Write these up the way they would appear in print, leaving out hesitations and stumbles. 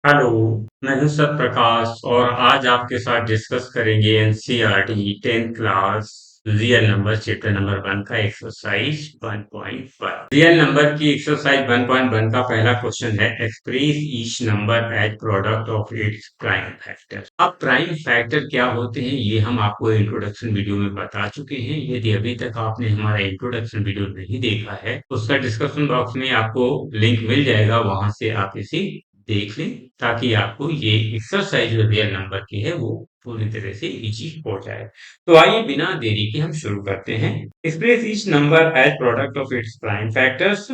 Hello, मैं हूं सत्प्रकाश और आज आपके साथ डिस्कस करेंगे NCERT 10th class real number chapter number 1 का एक्सरसाइज 1.1। रियल नंबर की एक्सरसाइज 1.1 का पहला क्वेश्चन है express each number as product of its prime factor. अब प्राइम फैक्टर क्या होते हैं ये हम आपको इंट्रोडक्शन वीडियो में बता चुके हैं। यदि अभी तक आपने हमारा इंट्रोडक्शन वीडियो नहीं देखा है उसका डिस्क्रिप्शन बॉक्स में आपको लिंक मिल जाएगा, वहां से आप इसे देख लें ताकि आपको ये एक्सरसाइज जो रियल नंबर की है वो पूरी तरह से इजी हो जाए। तो आइए बिना देरी के हम शुरू करते हैं। Express each number as product of its prime factors.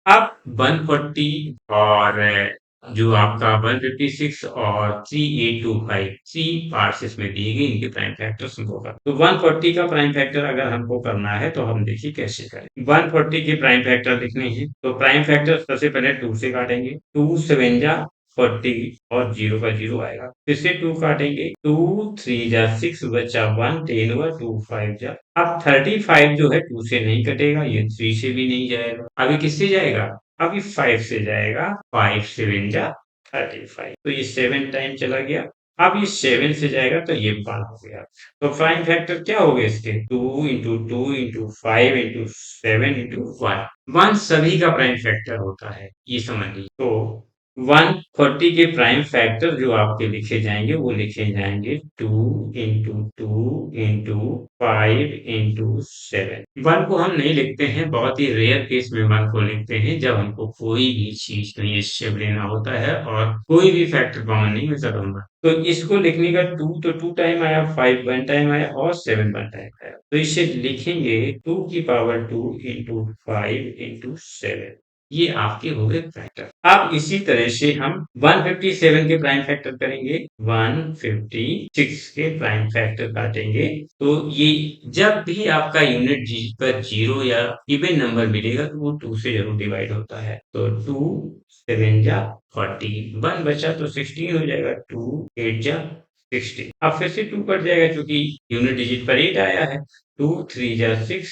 अब 140 और जो आपका 156 और 3825 थ्री पार्ट्स इसमें दिए गए, इनके प्राइम फैक्टर्स होगा। तो 140 का प्राइम फैक्टर अगर हमको करना है तो हम देखिए कैसे करें। 140 के प्राइम फैक्टर लिखने हैं तो प्राइम फैक्टर सबसे पहले 2 से काटेंगे। 2 7 जा 40 और 0 का 0 आएगा। फिर से 2 काटेंगे। 2 3 जा 6 बचा 1 10 हुआ 2 5 जा। अब 35 जो है 2 से नहीं कटेगा, ये 3 से भी नहीं जाएगा। अभी किससे जाएगा? अभी 5 से जाएगा। 5 7 जा 35, तो ये 7 टाइम चला गया। अब ये 7 से जाएगा तो ये 1 हो गया। तो प्राइम फैक्टर क्या हो गए इसके? 2 इंटू 2 इंटू 5 इंटू 7 इंटू 1। 1 सभी का प्राइम फैक्टर होता है, ये समझ लीजिए। तो 140 के प्राइम फैक्टर जो आपके लिखे जाएंगे वो लिखे जाएंगे 2 इंटू 2 इंटू 5 इंटू 7। 1 को हम नहीं लिखते हैं, बहुत ही रेयर केस में 1 को लिखते हैं जब हमको कोई भी चीज का निश्चय लेना होता है और कोई भी फैक्टर कॉमन नहीं होता दोनों। तो इसको लिखने का 2 तो 2 टाइम आया, 5 1 टाइम आया और 7 1 टाइम आया। तो इसे लिखेंगे 2 की पावर 2 इंटू 5 इंटू 7। ये आपके हो गए फैक्टर। अब इसी तरह से हम 157 के प्राइम फैक्टर करेंगे, 156 के प्राइम फैक्टर काटेंगे। तो ये जब भी आपका यूनिट पर 0 या इवन नंबर मिलेगा तो वो 2 से जरूर डिवाइड होता है। तो 2 7 जा 40, 1 बचा तो 16 हो जाएगा। 2 8 जा 16। अब फिर से 2 कट जाएगा क्योंकि यूनिट डिजिट पर 8 आया है। 2 3 जा 6,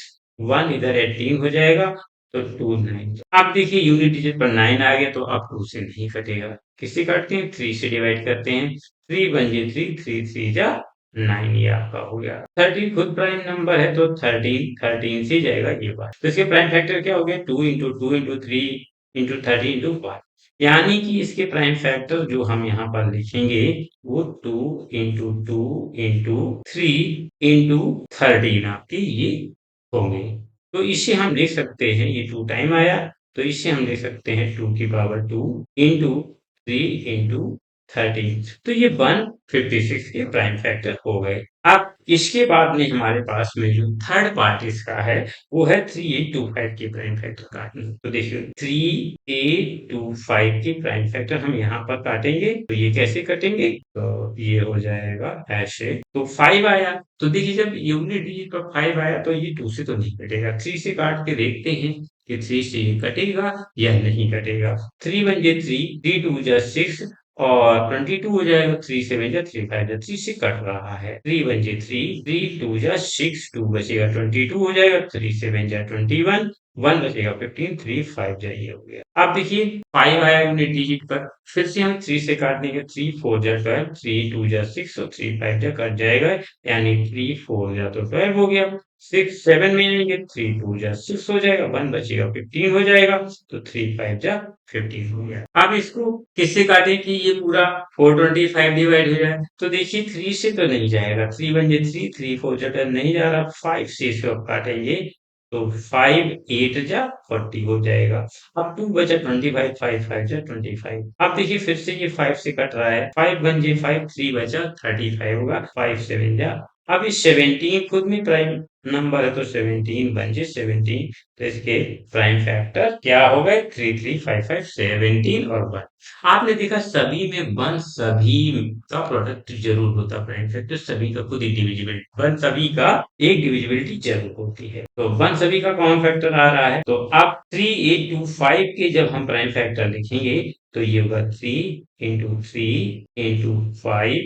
1 इधर 18 हो जाएगा तो 2 9। अब देखिए यूनिट डिजिट पर 9 आ गया तो अब 2 से नहीं कटेगा। किससे काटते हैं? 3 से डिवाइड करते हैं। 3 1 जा 3, 3 3 जा 9, ये आपका हो गया। 13 खुद प्राइम नंबर है तो 13 से जाएगा ये बात। तो इसके प्राइम फैक्टर क्या हो गया? 2 इंटू 2 इंटू 3 इंटू 30 इंटू 1। यानी कि इसके प्राइम फैक्टर जो हम यहाँ पर लिखेंगे वो 2 इंटू 2 इंटू 3 इंटू 13 आपके ये होंगे। तो इसे हम लिख सकते हैं, ये 2 टाइम आया तो इसे हम लिख सकते हैं 2 की पावर 2 इंटू 3 इंटू 13। तो ये 156 के प्राइम फैक्टर हो गए। अब इसके बाद में हमारे पास में जो थर्ड पार्ट इसका है वो है 3825 के प्राइम फैक्टर काटना। तो देखिए 3825 के प्राइम फैक्टर हम यहाँ पर काटेंगे। तो ये कैसे कटेंगे? तो ये हो जाएगा ऐसे। तो 5 आया तो देखिए जब यूनिट डिजिट पर 5 आया तो ये 2 से तो नहीं कटेगा। 3 से काट के देखते हैं कि 3 से ये कटेगा या नहीं कटेगा। 3 1 जा 3, 3 2 जा 6 और 22 हो जाएगा। 3 7 जा 3 5 जा 3 से कट रहा है। 3 1 जा 3, 3 2 जा 6, 2 बचेगा 22 हो जाएगा। 3 7 जा 21, 1 बचेगा 15, 3 5 जा ये हो गया। अब देखिए 5 आया यूनिट डिजिट पर, फिर से हम 3 से काट देंगे। 3 4 जा 12, 3 2 जा 6 और 3 5 जा कट जाएगा, यानी 3 4 जा तो 12 हो गया। 6 7 में आएंगे, 3 2 जा 6 हो जाएगा, 1 बचेगा 15 हो जाएगा। तो 3 5 जा 15 हो गया। अब इसको किससे काटें कि ये पूरा 425 डिवाइड हो जाए? तो देखिए 3 से तो नहीं जाएगा। 3 1 जा 3, 3 4 जा 10 नहीं जा रहा। 5 से इसको काटेंगे तो 5 8 जा 40 हो जाएगा। अब 2 बचा 25, 5 5 जा 25। अब देखिए फिर से ये 5 से कट रहा है। 5 1 जा 5, 3 बचा 35 होगा। 5 7 जा, अब ये 17 खुद में प्राइम नंबर है तो 17 1 जा 17। तो इसके प्राइम फैक्टर क्या हो गए? 3 3 5 5 17 और 1। आपने देखा सभी में 1 सभी का प्रोडक्ट जरूर होता, प्राइम फैक्टर सभी का खुद इंडिविजुअलिटी 1 सभी का एक डिविजिबिलिटी जरूर होती है। तो 1 सभी का कॉमन फैक्टर आ रहा है। तो अब 3825 के जब हम प्राइम फैक्टर लिखेंगे तो ये होगा 3 इंटू 3 इंटू 5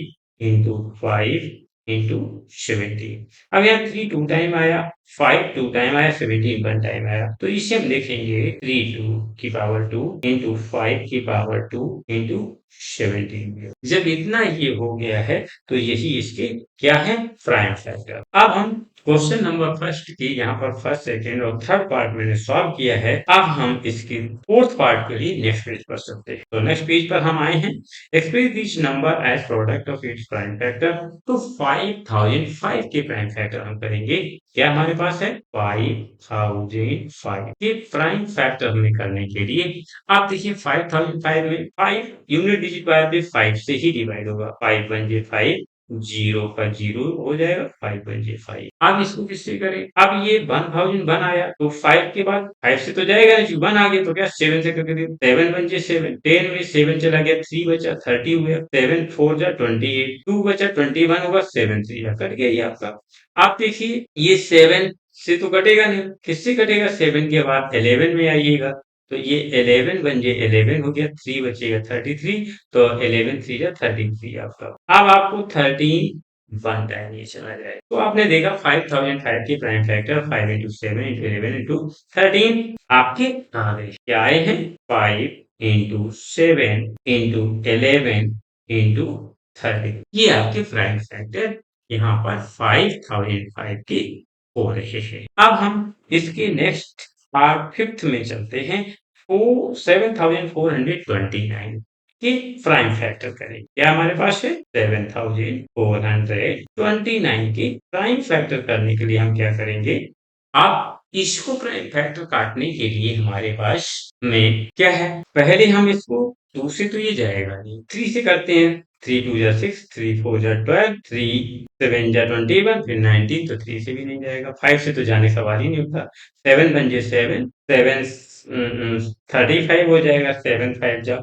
इंटू 5 इंटू 17। अब यहाँ 3 टू टाइम आया, 5 टू टाइम आया, 17 वन टाइम आया, तो इसे हम लिखेंगे 3 टू की पावर 2 इंटू 5 की पावर 2 इंटू 17। जब इतना ये हो गया है तो यही इसके क्या है, प्राइम फैक्टर। अब हम क्वेश्चन नंबर फर्स्ट की यहाँ पर फर्स्ट, सेकेंड और थर्ड पार्ट मैंने सॉल्व किया है। अब हम इसकी फोर्थ पार्ट के लिए नेक्स्ट पेज पर चलते हैं। तो नेक्स्ट पेज पर हम आए हैं, express this number as product of its prime factor. तो 5005 के प्राइम फैक्टर हम करेंगे, क्या हमारे पास है 5005 के प्राइम फैक्टर हमें करने के लिए आप देखिए 5005 में 5 यूनिट डिजिट बाय पे 5 से ही डिवाइड होगा, 5 वन जे 5, जीरो का जीरो हो जाएगा, 5 वन जे 5। अब इसको किससे करें, अब ये 1001 आया तो 5 के बाद 5 से तो जाएगा नहीं, 1 आ गया तो क्या 7 से करके दे, 7 वन जे 7, 10 में 7 चला गया, 3 बचा 30 हुआ, 7 4 जा 28, 2 बचा 21 होगा, 7 3 जा कट गया ये आपका। आप देखिए ये 7 से तो कटेगा नहीं, किससे कटेगा, 7 के बाद 11 में आइएगा, तो ये 11 बन जे 11 हो गया, 3 बचेगा 33, तो 11 3 जा 33 आपका। अब आपको 13 वन टाइम ये चला जाए, तो आपने देखा 5005 की prime factor 5 into 7 into 11 into 13 आपके आ गए, क्या आए हैं 5 इंटू 7 इंटू 11 इंटू 13, ये आपके प्राइम फैक्टर यहाँ पर 5005 के हो रहे हैं। अब हम इसके नेक्स्ट पार्ट फिफ्थ में चलते हैं, 7429 के प्राइम फैक्टर करें, क्या हमारे पास है 7429 के प्राइम फैक्टर करने के लिए हम क्या करेंगे, अब इसको प्राइम फैक्टर काटने के लिए हमारे पास में क्या है, पहले हम इसको 2 से तो ये जाएगा नहीं, 3 से करते हैं, 3 टू जा 6, 3 4 जा 12, 3 7 जा 21, फिर 19, तो 3 से भी नहीं जाएगा, 5 से तो जाने का सवाल ही नहीं उठता, 7 बन जे 7, 7 35 हो जाएगा, 7 5 जा,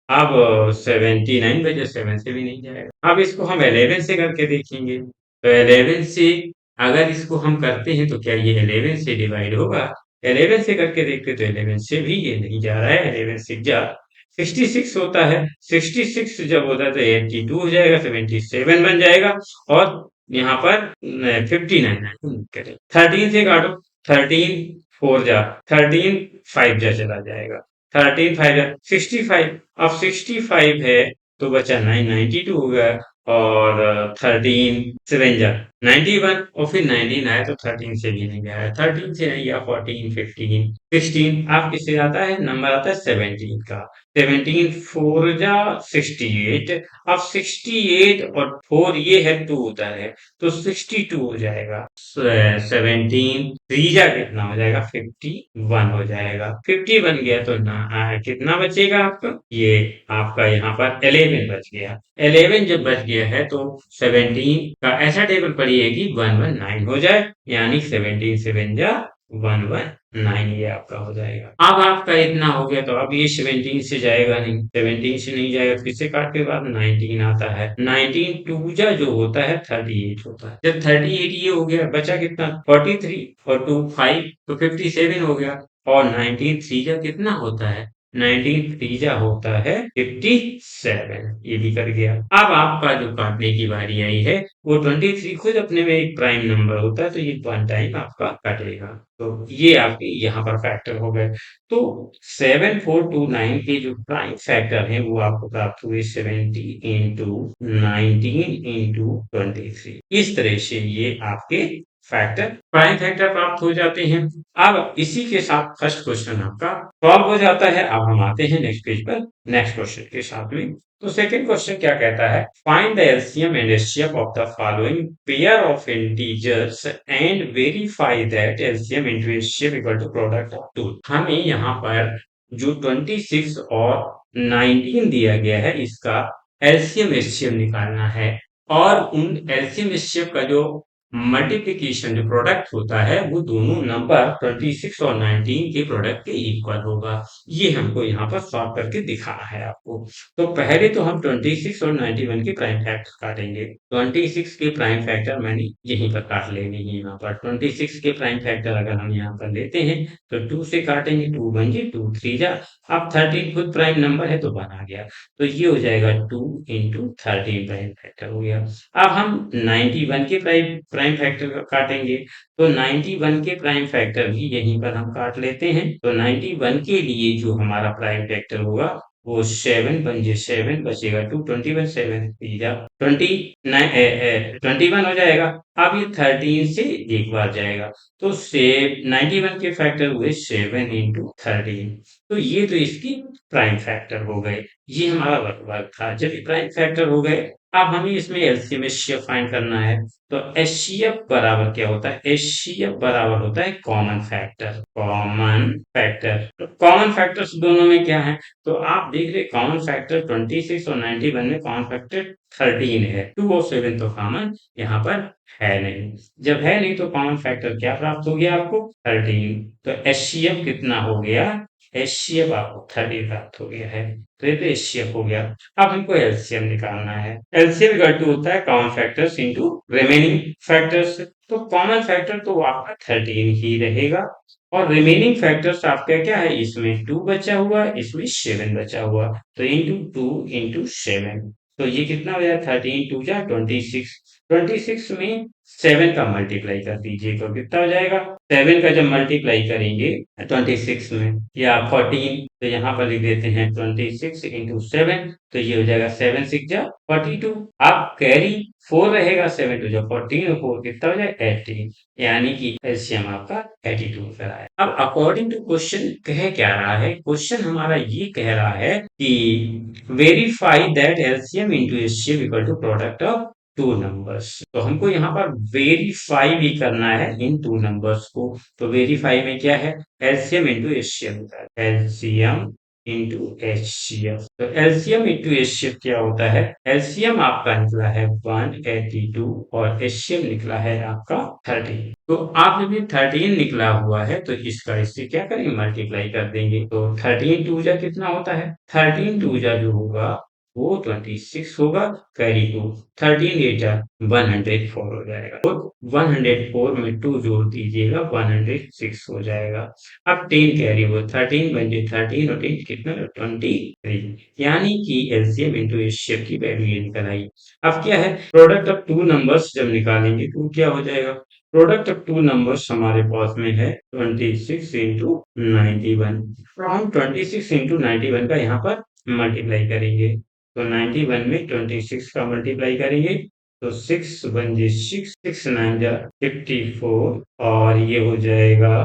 अब 79 बजे 7 से भी नहीं जाएगा। अब इसको हम 11 से करके देखेंगे, तो 11 से अगर इसको हम करते हैं तो क्या ये 11 से डिवाइड होगा, 11 से करके देखते तो 11 से भी ये नहीं जा रहा है, 11 6 जा 66 होता है, 66 जब होता है तो 82 हो जाएगा, 77 बन जाएगा, और यहाँ पर 59 करें, 13 से काटो, 13 4 जा 13 5 जा चला जाएगा, 13 5 जा 65, अब 65 है तो बचा 9, 92 हो गया, और 13 7 जा 91, और फिर 19 आया तो 13 से भी नहीं आया, 13 से नहीं गया, 14 15 16, आप किससे आता है, नंबर आता है 17 का, 17 4 जा 68, अब 68 और 4 ये है 2 होता है, तो 62 हो जाएगा, 17 3 जा कितना हो जाएगा 51 हो जाएगा, 50 बन गया तो ना कितना बचेगा आपका, ये आपका यहाँ पर 11 बच गया, 11 जब बच गया है तो 17 का ऐसा टेबल पढ़िए कि 119 हो जाए, यानी 17 7 जा 119 ये आपका हो जाएगा। अब आपका इतना हो गया तो अब ये 17 से जाएगा नहीं, 17 से नहीं जाएगा, फिर से काट के बाद 19 आता है, 19 टू जा जो होता है 38 होता है, जब 38 ये हो गया बचा कितना 43, और 2 5 तो 57 हो गया, और 19 थ्री जा कितना होता है, 19 थ्री जा होता है 57, ये भी कर गया। अब आपका जो काटने की बारी आई है वो 23 खुद अपने में एक प्राइम नंबर होता है, तो ये वन टाइम आपका कटेगा, तो ये आपके यहाँ पर फैक्टर हो गए। तो 7429 के जो प्राइम फैक्टर हैं वो आपको प्राप्त हुए 70 इंटू 19 इंटू 23, इस तरह से ये आपके फैक्टर प्राइम फैक्टर प्राप्त हो जाते हैं। अब इसी के साथ फर्स्ट क्वेश्चन आपका सॉल्व हो जाता है। अब हम आते हैं नेक्स्ट पेज पर नेक्स्ट क्वेश्चन के साथ में। तो सेकंड क्वेश्चन क्या कहता है, find the LCM and HCF of the following pair of integers and verify that LCM into HCF equal to product of two. हमें यहाँ पर जो 26 और 19 दिया गया है इसका एलसीएम एचसीएफ निकालना है, और उन एलसीएम एचसीएफ का जो मल्टीप्लिकेशन जो प्रोडक्ट होता है वो दोनों नंबर 26 और 19 के प्रोडक्ट के इक्वल होगा। ये हमको यहाँ पर सॉल्व करके दिखाना है आपको। तो पहले तो हम 26 और 91 के प्राइम फैक्टर काटेंगे। 26 के प्राइम फैक्टर मैंने यहीं पर काट लेने हैं यहाँ पर। 26 के प्राइम फैक्टर अगर हम यहाँ पर लेते हैं तो 2 से काटेंगे, 2 1 जी 2 3 जा। अब 13 खुद प्राइम नंबर है तो 1 आ गया। तो ये हो जाएगा 2 into 13 प्राइम फैक्टर हो गया। अब हम 91 के प्राइम प्राइम फैक्टर काटेंगे, तो 91 के प्राइम फैक्टर भी यहीं पर हम काट लेते हैं। तो 91 के लिए जो हमारा प्राइम फैक्टर होगा वो 7 पंजे 7 बचेगा 2 21 7 तीजा 21 हो जाएगा। अब ये 13 से एक बार जाएगा तो से 91 के फैक्टर हुए 7 into 13। तो ये तो इसकी प्राइम फैक्टर हो गए। ये हमारा वर्क था। जब ये प्राइम फैक्टर हो गए, अब हमें इसमें एलसीएम एचसीएफ फाइंड करना है। तो एचसीएफ बराबर क्या होता है? एचसीएफ बराबर होता है कॉमन फैक्टर। कॉमन फैक्टर, तो कॉमन फैक्टर्स दोनों में क्या है? तो आप देख रहे कॉमन फैक्टर 26 और 91 में कॉमन फैक्टर 13 है। 2 और 7 तो कॉमन यहाँ पर है नहीं। जब है नहीं तो कॉमन फैक्टर क्या प्राप्त हो गया आपको? 13। तो एचसीएफ कितना हो गया? एचसीएफ आपको 30 प्राप्त हो गया है। तो ये तो एचसीएफ हो गया। अब हमको एलसीएम निकालना है। एलसीएम इक्वल टू होता है common factors into remaining factors. तो कॉमन फैक्टर तो आपका 13 ही रहेगा और रिमेनिंग फैक्टर्स आपका क्या है? इसमें 2 बचा हुआ, इसमें 7 बचा हुआ। तो इंटू 2 इंटू 7। तो ये कितना हो जाए? 13 2 जा 26। 26 में 7 का मल्टीप्लाई कर दीजिए तो कितना हो जाएगा? 7 का जब मल्टीप्लाई करेंगे 26 में या 14, तो यहाँ पर लिख देते हैं 26 इंटू 7। तो ये हो जाएगा 7 6 जा 42। अब कैरी 4 रहेगा, 7 टू जा 14 और 4 कितना हो जाए? 18। यानी कि एलसीएम आपका 82 कर आया। अब अकॉर्डिंग टू क्वेश्चन कह क्या रहा है? क्वेश्चन हमारा ये कह रहा है कि verify that LCM into HCF equal to product of two numbers. तो हमको यहाँ पर वेरीफाई भी करना है इन टू नंबर्स को। तो वेरीफाई में क्या है? एलसीएम इंटू एचसीएफ होता है। LCM into HCF. तो एलसीएम इंटू एचसीएफ क्या होता है? एलसीएम आपका निकला है 182 और एचसीएफ निकला है आपका 30। तो आप जब ये 13 निकला हुआ है तो इसका इससे क्या करेंगे? मल्टीप्लाई कर देंगे। तो 13 टू जा कितना होता है? 13 टू जा जो होगा वो 26 होगा, कैरी 2। 13 8 जा 104 हो जाएगा। तो 104 में 2 जोड़ दीजिएगा 106 हो जाएगा। अब 10 कैरी हुआ, 13 बन 13 और 10 कितना? 23। यानी कि एलसीएम इंटू एचसीएफ की वैल्यू ये निकल आई। अब क्या है? प्रोडक्ट ऑफ टू नंबर्स जब निकालेंगे तो क्या हो जाएगा? प्रोडक्ट ऑफ टू नंबर्स हमारे पास में है 26 इंटू 91। तो हम 26 इंटू 91 का यहाँ पर मल्टीप्लाई करेंगे। तो 91 में 26 का मल्टीप्लाई करेंगे तो 6 1 जी 6 6 9 जा 54 और ये हो जाएगा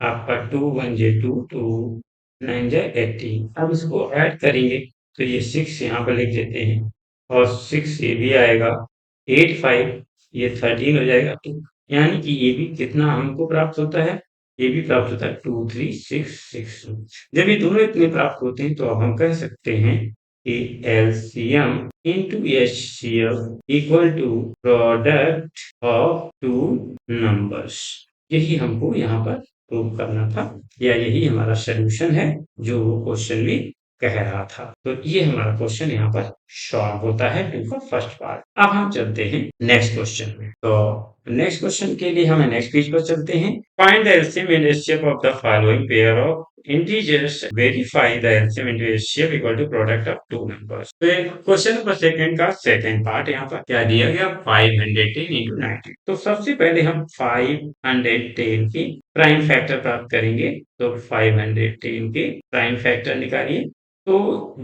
आपका 2 1 जी 2 2 9 जा 80। अब इसको ऐड करेंगे तो ये 6 यहाँ पर लिख देते हैं और 6 ये भी आएगा 8 5 ये 13 हो जाएगा। तो यानी कि ये भी कितना हमको प्राप्त होता है? ये भी प्राप्त होता है 2 3 6 6। जब ये दोनों इतने प्राप्त होते हैं तो अब हम कह सकते हैं कि LCM into HCF equal to product of two numbers. यही हमको यहाँ पर प्रूव करना था या यही हमारा सोल्यूशन है जो वो क्वेश्चन में कह रहा था। तो ये हमारा क्वेश्चन यहाँ पर सॉल्व होता है टू का फर्स्ट पार्ट। अब हम चलते हैं नेक्स्ट क्वेश्चन में। तो नेक्स्ट क्वेश्चन के लिए हमें नेक्स्ट पेज पर चलते हैं। Find the LCM and HCF of the following pair of integers, verify the LCM into HCF equal to product of two numbers। तो क्वेश्चन नंबर सेकंड का सेकंड पार्ट यहाँ पर क्या दिया गया? 510 into 90। तो सबसे पहले हम 510 की प्राइम फैक्टर प्राप्त करेंगे। तो 510 के प्राइम फैक्टर निकालिए। तो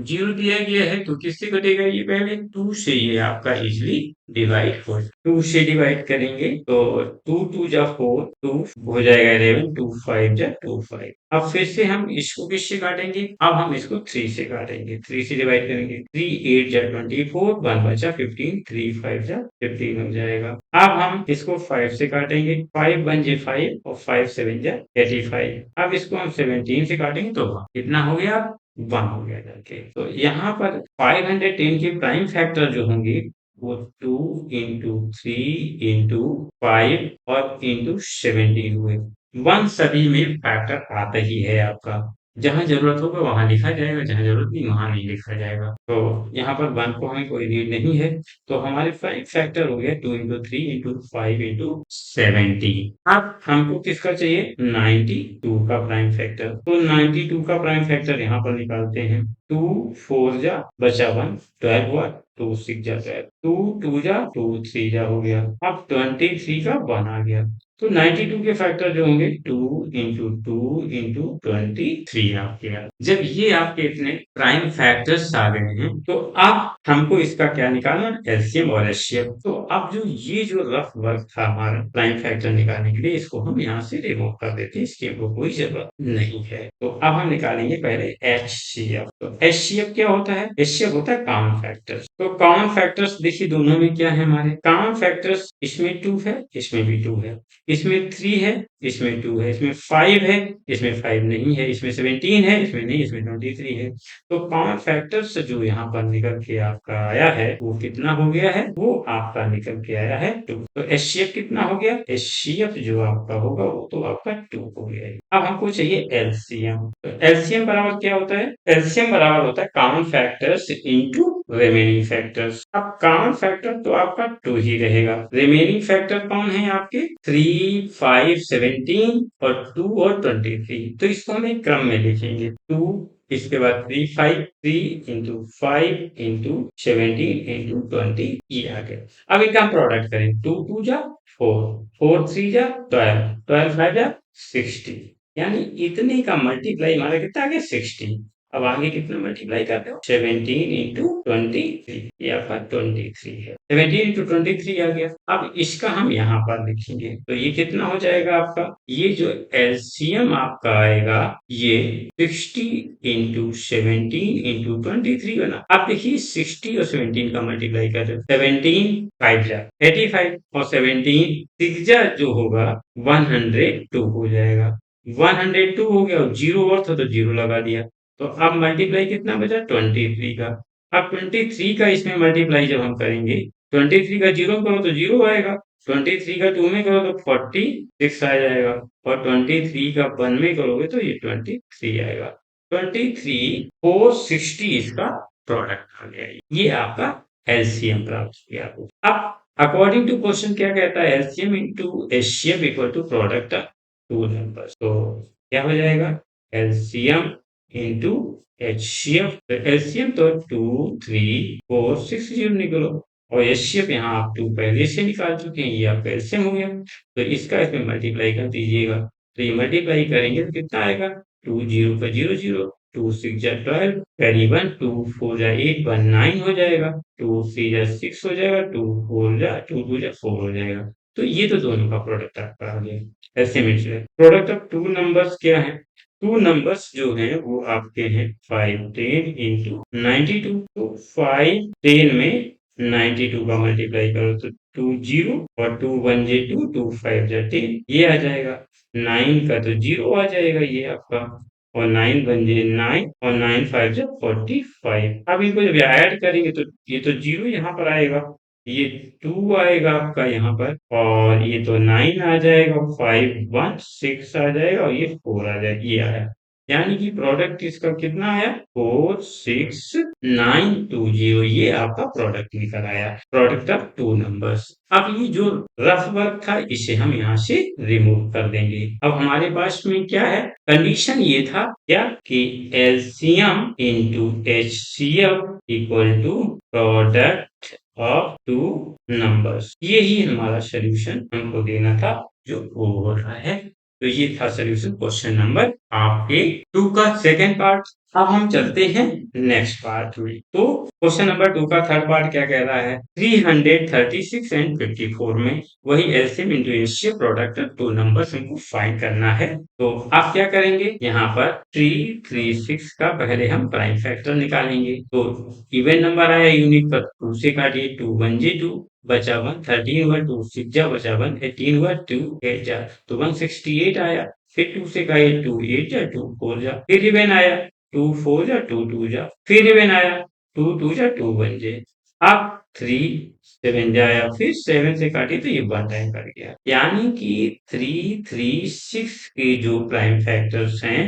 0 दिया गया है तो किससे कटेगा? ये पहले 2 से ये आपका इजिली डिवाइड हो 2 से डिवाइड करेंगे तो 2 2 जा 4 2 हो जाएगा 11 2 5 जा 2 5। अब फिर से हम इसको किससे काटेंगे? अब हम इसको 3 से काटेंगे। 3 से डिवाइड करेंगे 3 8 जा 24 1 बचा 15 3 5 जा 15 हो जाएगा। अब हम इसको 5 से काटेंगे 5 1 जे 5 और 5 7 जा 85। अब इसको हम 17 से काटेंगे तो कितना हो गया? 1 हो गया करके। तो यहाँ पर 510 के प्राइम फैक्टर जो होंगे वो 2 इंटू 3 इंटू 5 और इंटू 17 हुए। 1 सभी में फैक्टर आता ही है आपका। जहाँ ज़रूरत होगा वहाँ लिखा जाएगा, जहाँ ज़रूरत नहीं वहाँ नहीं लिखा जाएगा। तो यहाँ पर 1 को हमें कोई नीड नहीं है, तो हमारे प्राइम फैक्टर हो गया 2 इंटू 3 इंटू 5 इंटू 70। अब हमको किसका चाहिए? 92 का प्राइम फैक्टर। तो 92 का प्राइम फैक्टर यहाँ पर निकालते हैं। 2 4 जा बचा 1, 12 हुआ, 2 6 जा 12, 2 2 जा 2 3 जा हो गया। अब 23 का 1 आ गया। तो 92 के फैक्टर जो होंगे 2 इंटू 2 इंटू 23 आपके आ। जब ये आपके इतने प्राइम फैक्टर्स आ गए हैं, तो अब हमको इसका क्या निकालना? एलसीएम और एचसीएफ। तो अब जो ये जो रफ वर्क था हमारा प्राइम फैक्टर निकालने के लिए, इसको हम यहाँ से रिमूव कर देते हैं, इसकी हमको कोई जरूरत नहीं है। तो अब हम निकालेंगे पहले एचसीएफ। तो एचसीएफ क्या होता है? एचसीएफ होता है कॉमन फैक्टर्स। तो कॉमन फैक्टर्स देखिए दोनों में क्या है हमारे कॉमन फैक्टर्स, इसमें 2 है, इसमें भी 2 है, इसमें 3 है, इसमें 2 है, इसमें 5 है, इसमें 5 नहीं है, इसमें 17 है, इसमें नहीं, इसमें 23 है। तो कॉमन फैक्टर्स जो यहाँ पर निकल के आपका आया है वो कितना हो गया है? वो आपका निकल के आया है 2। तो एचसीएफ कितना हो गया? एचसीएफ जो आपका होगा वो तो आपका 2 हो गया है। अब हमको चाहिए एलसीएम। तो एलसीएम बराबर क्या होता है? एलसीएम बराबर होता है common factors into remaining factors. अब कॉमन फैक्टर तो आपका 2 ही रहेगा। रिमेनिंग फैक्टर कौन है आपके? 3 5 17 और 2 और 23। तो इसको हम एक क्रम में लिखेंगे। 2 इसके बाद 3 5 3 इंटू 5 इंटू 17 इंटू 20 ये आ गया। अब इनका हम प्रोडक्ट करें। 2 2 जा 4 4 3 जा 12 12 5 जा 60, यानी इतने का मल्टीप्लाई हमारा कितना आ गया? 60। अब आगे कितना मल्टीप्लाई करते हो? 17 इंटू 23, ये आपका 23 है। 17 इंटू 23 आ गया। अब इसका हम यहाँ पर लिखेंगे, तो ये कितना हो जाएगा आपका? ये जो एलसीएम आपका आएगा ये 60 इंटू 17 इंटू 23 बना। आप देखिए 60 और 17 का मल्टीप्लाई कर रहे हो। 17 5 जा 85 और 17 6 जा जो होगा 102 हो जाएगा। 102 हो गया और जीरो और था तो जीरो लगा दिया। तो अब मल्टीप्लाई कितना बचा? 23 का। अब 23 का इसमें मल्टीप्लाई जब हम करेंगे, 23 का जीरो में करो तो जीरो आएगा, 23 का 2 में करो तो 46 आ जाएगा, और 23 का 1 में करोगे तो ये 23 आएगा। 23 460 इसका प्रोडक्ट आ गया। ये आपका एलसीएम प्राप्त किया आपको। अब अकॉर्डिंग टू क्वेश्चन क्या कहता है? LCM into HCF equal to product of two numbers. तो क्या हो जाएगा? LCM into HCF. तो एलसीएम तो 2 3 4 6 जीरो निकलो, और एचसीएफ यहाँ आप 2 पहले से निकाल चुके हैं, ये आपका एलसीएम हो गया। तो इसका इसमें मल्टीप्लाई कर दीजिएगा, तो ये मल्टीप्लाई करेंगे तो कितना आएगा? 2 0 का 0 0, 2 6 जा 12, कैरी 1, 2 4 जा 8, 1 9 हो जाएगा, 2 3 जा 6 हो जाएगा, 2 4 जा 2 2 जा 4 हो जाएगा। तो ये तो दोनों का प्रोडक्ट आपका आ गया। ऐसे में प्रोडक्ट ऑफ टू नंबर्स क्या है? टू नंबर्स जो हैं वो आपके हैं 5 10 इंटू 92। तो 5 10 में 92 का मल्टीप्लाई करो तो 2 0 और 2 1 जे 2 2 5 जा 10 ये आ जाएगा। 9 का तो 0 आ जाएगा ये आपका, और 9 1 जे 9 और 9 5 जा 45। अब इनको जब ऐड करेंगे तो ये तो 0 यहाँ पर आएगा, ये 2 आएगा आपका यहाँ पर, और ये तो 9 आ जाएगा, 5 1 6 आ जाएगा, और ये 4 आ जाएगा। ये आया, यानी कि प्रोडक्ट इसका कितना आया? 46920। ये आपका प्रोडक्ट निकल आया, प्रोडक्ट ऑफ टू नंबर्स। अब ये जो रफ वर्क था इसे हम यहाँ से रिमूव कर देंगे। अब हमारे पास में क्या है? कंडीशन ये था क्या कि LCM into HCF equal to product of two numbers. यही हमारा सोल्यूशन हमको देना था, जो वो हो रहा है। तो ये था सोल्यूशन क्वेश्चन नंबर आपके 2 का सेकंड पार्ट। अब हम चलते हैं नेक्स्ट पार्ट में। तो क्वेश्चन नंबर 2 का थर्ड पार्ट क्या कह रहा है? 336 एंड 54 में वही LCM into HCF product two numbers हमको फाइंड करना है। तो आप क्या करेंगे? यहाँ पर 336 का पहले हम प्राइम फैक्टर निकालेंगे। तो इवन नंबर आया यूनिट पर, 2 से काटिए, 2 1 जे 2 बचा 1, 13 हुआ, 2 6 जा बचा 1, 18 हुआ, 2 8 जा तो 168 आया। फिर 2 से काटिए, 2 8 जा 2 4 जा, फिर इवन आया 2 4 जा 2 2 जा, फिर इवन आया 2 2 जा 2 1 जे। अब 3 7 जाया, फिर 7 से काटी तो ये 1 टाइम कट गया। यानी कि 3 3 6 के जो प्राइम फैक्टर्स हैं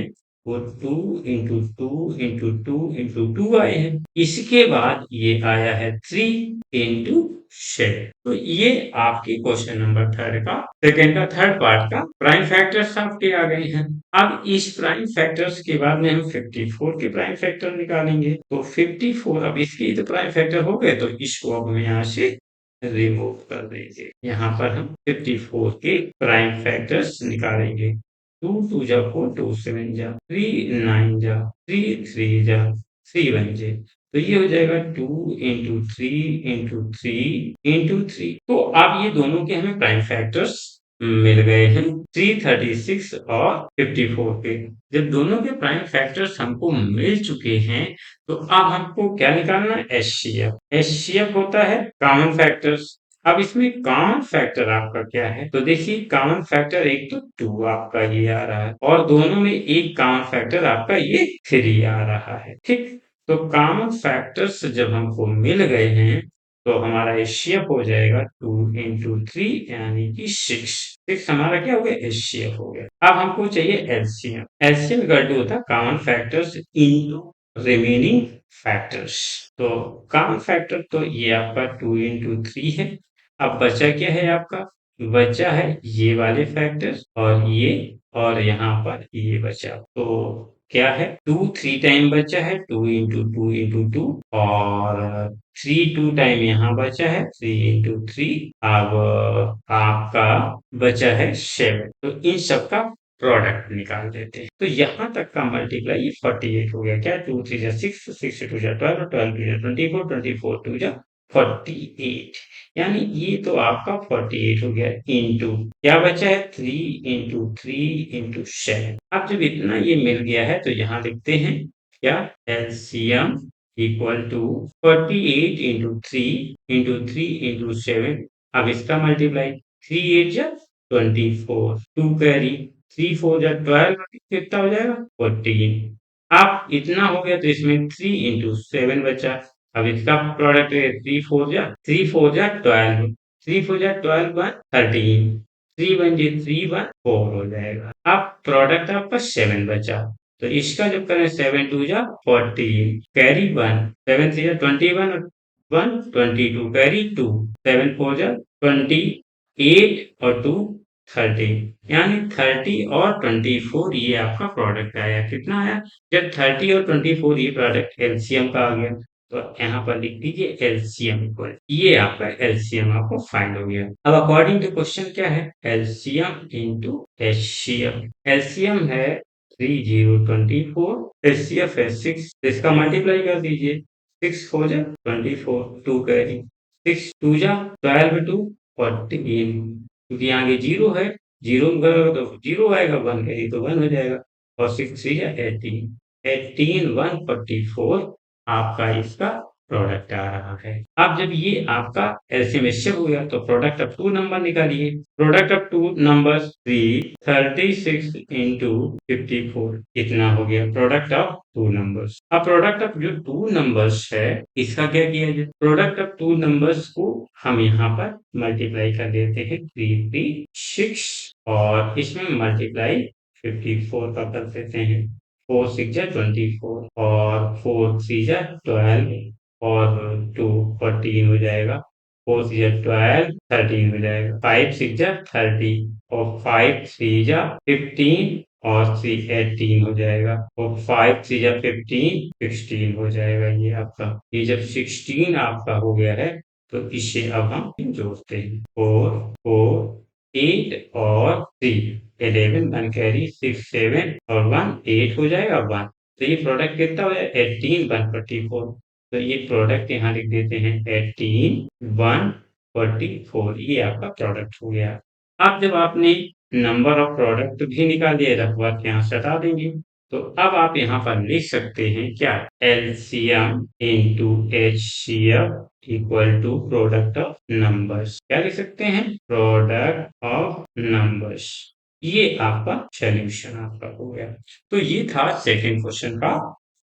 वो 2 इंटू 2 इंटू 2 इंटू 2 आए हैं। इसके बाद ये आया है 3 इंटू 7। तो ये आपके क्वेश्चन नंबर थर्ड का सेकेंड का थर्ड पार्ट का प्राइम फैक्टर्स आपके आ गए हैं। अब इस प्राइम फैक्टर्स के बाद में हम 54 के प्राइम फैक्टर निकालेंगे। तो 54 अब इसके तो प्राइम फैक्टर हो गए, तो इसको अब हम यहाँ से रिमूव कर देंगे। यहाँ पर हम 54 के प्राइम फैक्टर्स निकालेंगे। 2 2 जा 4, 2 7 जा 3 9 जा 3 3 जा 3 1 जे, तो ये हो जाएगा 2 इंटू 3 इंटू 3 इंटू 3। तो अब ये दोनों के हमें प्राइम फैक्टर्स मिल गए हैं 336 और 54 के। जब दोनों के प्राइम फैक्टर्स हमको मिल चुके हैं, तो अब हमको क्या निकालना है? एचसीएफ। एचसीएफ होता है कॉमन फैक्टर्स। अब इसमें कॉमन फैक्टर आपका क्या है? तो देखिए कॉमन फैक्टर एक तो 2 आपका ये आ रहा है और दोनों में एक कॉमन फैक्टर आपका ये 3 आ रहा है। ठीक, तो कॉमन फैक्टर्स जब हमको मिल गए हैं, तो हमारा एचसीएफ हो जाएगा 2 इंटू 3 यानी कि 6। 6 हमारा क्या हो गया? एचसीएफ हो गया। अब हमको चाहिए एलसीएम। एलसीएम इक्वल टू होता है common factors into remaining factors. तो कॉमन फैक्टर तो ये आपका 2 इंटू 3 है। अब बचा क्या है आपका? बचा है ये वाले फैक्टर्स और ये, और यहाँ पर ये बचा। तो क्या है? 2 3 टाइम बचा है, 2 इंटू 2 इंटू 2, और 3 2 टाइम यहाँ बचा है, 3 इंटू 3। अब आपका बचा है 7। तो इन सबका प्रोडक्ट निकाल देते हैं। तो यहाँ तक का मल्टीप्लाई 48 हो गया। क्या? 2 3 जा 6, 6 2 जा 12, 12 2 जा 24, 24 2 जा 48। यानी ये तो आपका 48 हो गया इंटू क्या बचा है? 3 इंटू 3 इंटू 7। अब जब इतना ये मिल गया है, तो यहाँ लिखते हैं क्या? LCM equal to 48 into 3 into 3 into 7। अब इसका मल्टीप्लाई 3 8 जा 24, 2 कैरी, 3 4 जा 12, कितना हो जाएगा? 14। अब इतना हो गया, तो इसमें 3 इंटू 7 बचा। अब इसका प्रोडक्ट है 3 4 जा 12, 3 4 जा 12 1 13, 3 1 जी 3 1 4 हो जाएगा। अब प्रोडक्ट आपका 7 बचा, तो इसका जब करें 7 2 जा 14 कैरी 1, 7 3 जा 21 1 22 कैरी 2, 7 4 जा 28 और 2 30, यानी 30 और 24 ये आपका प्रोडक्ट आया। कितना आया? जब 30 और 24 ये प्रोडक्ट एलसीएम का आ गया, तो यहाँ पर लिख दीजिए एलसीएम इक्वल, ये आपका एलसीएम आपको फाइंड हो गया। अब अकॉर्डिंग टू क्वेश्चन क्या है? LCM into HCF. एलसीएम है 3024, एचसीएफ है 6, इसका मल्टीप्लाई कर दीजिए। 6 4 जा 24, 2 कैरी, 6 2 जा 12 2 14, क्योंकि आगे जीरो है, जीरो तो जीरो आएगा, 1 कैरी तो 1 हो जाएगा, और 6 3 जा 18, 18 144 आपका इसका प्रोडक्ट आ रहा है। अब जब ये आपका एलसीएम एचसीएफ हो गया, तो प्रोडक्ट ऑफ टू नंबर निकालिए। Product of two numbers 336 into 54 इतना हो गया प्रोडक्ट ऑफ टू नंबर्स। अब प्रोडक्ट ऑफ जो टू नंबर्स है, इसका क्या किया जाए? प्रोडक्ट ऑफ टू नंबर्स को हम यहाँ पर मल्टीप्लाई कर देते हैं 336, और इसमें मल्टीप्लाई 54 का कर देते हैं। 4 6 जा 24, और 4 3 जा 12, और 2 14 हो जाएगा। 4 3 जा 12 13 हो जाएगा। 5 6 जा 30, और 5 3 जा 15, और 3 18 हो जाएगा, और 5 3 जा 15 16 हो जाएगा। ये आपका, ये जब 16 आपका हो गया है, तो इसे अब हम जोड़ते हैं। 4 4 8 और 3 11, 1 कैरी 6 7 और 1 8 हो जाएगा 1। तो ये प्रोडक्ट कितना हो जाएगा? 18 144। तो ये प्रोडक्ट यहाँ लिख देते हैं 18 144, ये आपका प्रोडक्ट हो गया। अब जब आपने नंबर ऑफ प्रोडक्ट भी निकाल दिए, रकबा के यहाँ से हटा देंगे। तो अब आप यहाँ पर लिख सकते हैं क्या? LCM into HCF equal to product of numbers. क्या लिख सकते हैं? Product of numbers. ये आपका सॉल्यूशन आपका हो गया। तो ये था सेकंड क्वेश्चन का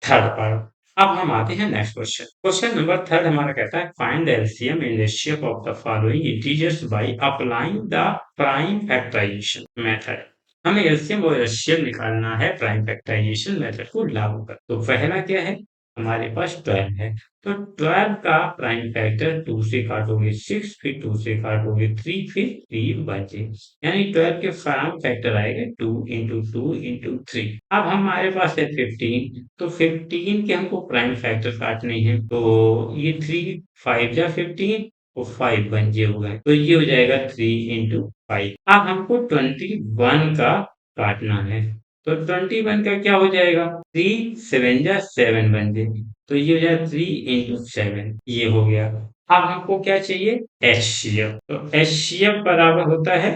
थर्ड पार्ट। अब हम आते हैं next question. Question number third हमारा कहता है find the LCM in ratio of the following integers by applying the prime factorisation method. हमें एलसीएम और एलसीएम निकालना है प्राइम फैक्टराइजेशन मेथड को लागू कर। तो पहला क्या है, हमारे पास 12 है। तो 12 का प्राइम फैक्टर 2 से काटोगे 6, फिर 2 से काटोगे 3, फिर 3 बचे, यानी 12 के प्राइम फैक्टर आएगा 2 इंटू 2 इंटू 3। अब हमारे पास है 15, तो 15 के हमको प्राइम फैक्टर काटने हैं। तो ये 3 5 जा 15 और 5 1 जे हो गए, तो ये हो जाएगा 3 इंटू 5। अब हमको 21 का काटना है। तो 21 का क्या हो जाएगा, 3 7 जा 7 बन गए, तो ये हो जाएगा 3 इंटू 7, ये हो गया। अब हमको क्या चाहिए, एचसीएफ। तो एचसीएफ बराबर होता है